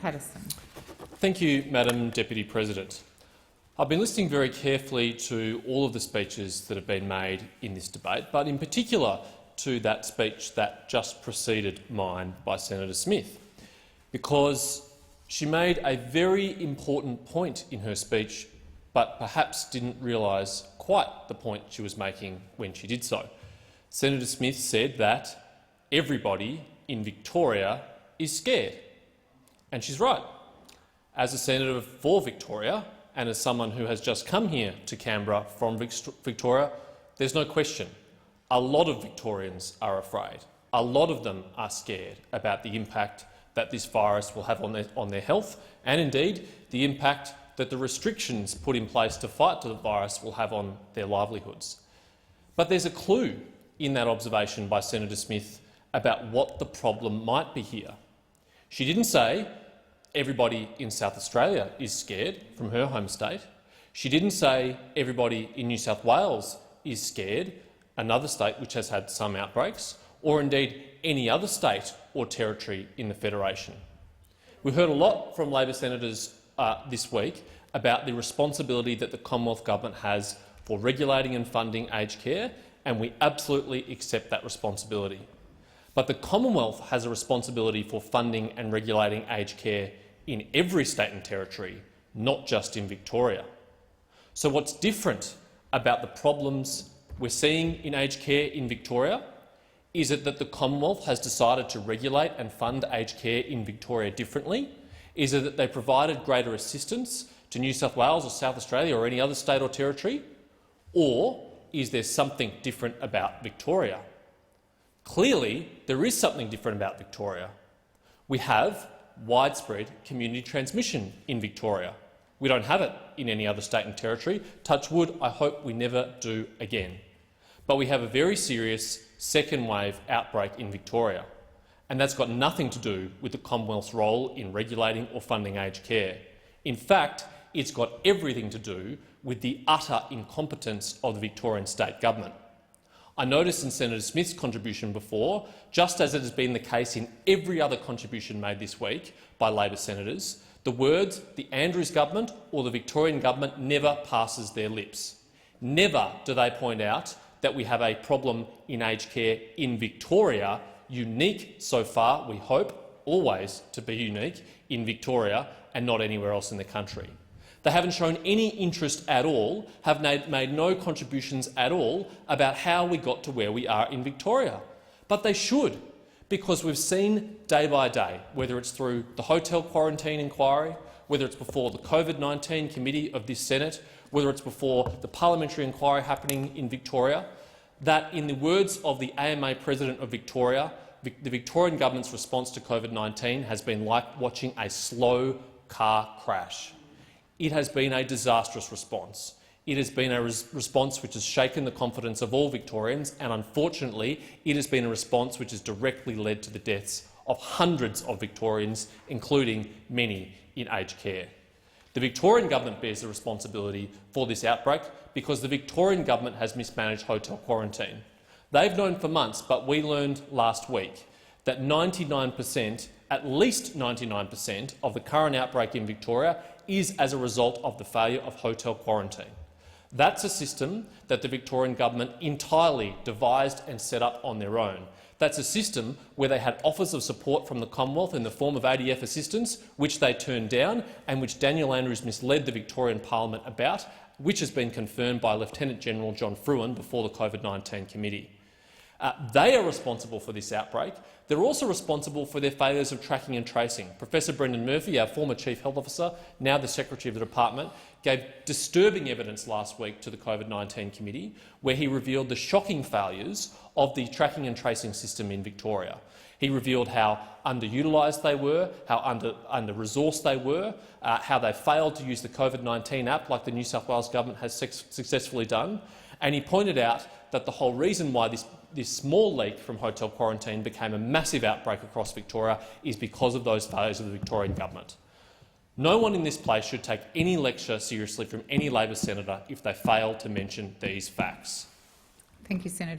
Paterson. Thank you, Madam Deputy President. I've been listening very carefully to all of the speeches that have been made in this debate, but in particular to that speech that just preceded mine by Senator Smith, because she made a very important point in her speech, but perhaps didn't realise quite the point she was making when she did so. Senator Smith said that everybody in Victoria is scared. And she's right. As a senator for Victoria and as someone who has just come here to Canberra from Victoria, there's no question. A lot of Victorians are afraid. A lot of them are scared about the impact that this virus will have on their health and, indeed, the impact that the restrictions put in place to fight the virus will have on their livelihoods. But there's a clue in that observation by Senator Smith about what the problem might be here. She didn't say everybody in South Australia is scared from her home state. She didn't say everybody in New South Wales is scared, another state which has had some outbreaks, or indeed any other state or territory in the Federation. We heard a lot from Labor senators this week about the responsibility that the Commonwealth Government has for regulating and funding aged care, and we absolutely accept that responsibility. But the Commonwealth has a responsibility for funding and regulating aged care in every state and territory, not just in Victoria. So what's different about the problems we're seeing in aged care in Victoria? Is it that the Commonwealth has decided to regulate and fund aged care in Victoria differently? Is it that they provided greater assistance to New South Wales or South Australia or any other state or territory? Or is there something different about Victoria? Clearly, there is something different about Victoria. We have widespread community transmission in Victoria. We don't have it in any other state and territory. Touch wood, I hope we never do again. But we have a very serious second wave outbreak in Victoria, and that's got nothing to do with the Commonwealth's role in regulating or funding aged care. In fact, it's got everything to do with the utter incompetence of the Victorian state government. I noticed in Senator Smith's contribution before, just as it has been the case in every other contribution made this week by Labor senators, the words the Andrews government or the Victorian government never passes their lips. Never do they point out that we have a problem in aged care in Victoria, unique so far, we hope, always to be unique in Victoria and not anywhere else in the country. They haven't shown any interest at all, have made no contributions at all about how we got to where we are in Victoria. But they should, because we've seen day by day, whether it's through the hotel quarantine inquiry, whether it's before the COVID-19 committee of this Senate, whether it's before the parliamentary inquiry happening in Victoria, that, in the words of the AMA President of Victoria, the Victorian government's response to COVID-19 has been like watching a slow car crash. It has been a disastrous response. It has been a response which has shaken the confidence of all Victorians, and unfortunately it has been a response which has directly led to the deaths of hundreds of Victorians, including many in aged care. The Victorian government bears the responsibility for this outbreak because the Victorian government has mismanaged hotel quarantine. They've known for months, but we learned last week that 99%, at least 99% of the current outbreak in Victoria is as a result of the failure of hotel quarantine. That's a system that the Victorian government entirely devised and set up on their own. That's a system where they had offers of support from the Commonwealth in the form of ADF assistance, which they turned down and which Daniel Andrews misled the Victorian Parliament about, which has been confirmed by Lieutenant General John Fruin before the COVID-19 committee. They are responsible for this outbreak. They're also responsible for their failures of tracking and tracing. Professor Brendan Murphy, our former Chief Health Officer, now the Secretary of the Department, gave disturbing evidence last week to the COVID-19 committee where he revealed the shocking failures of the tracking and tracing system in Victoria. He revealed how underutilised they were, how under-resourced they were, how they failed to use the COVID-19 app like the New South Wales government has successfully done, and he pointed out that the whole reason why this small leak from hotel quarantine became a massive outbreak across Victoria is because of those failures of the Victorian government. No one in this place should take any lecture seriously from any Labor senator if they fail to mention these facts. Thank you, Senator.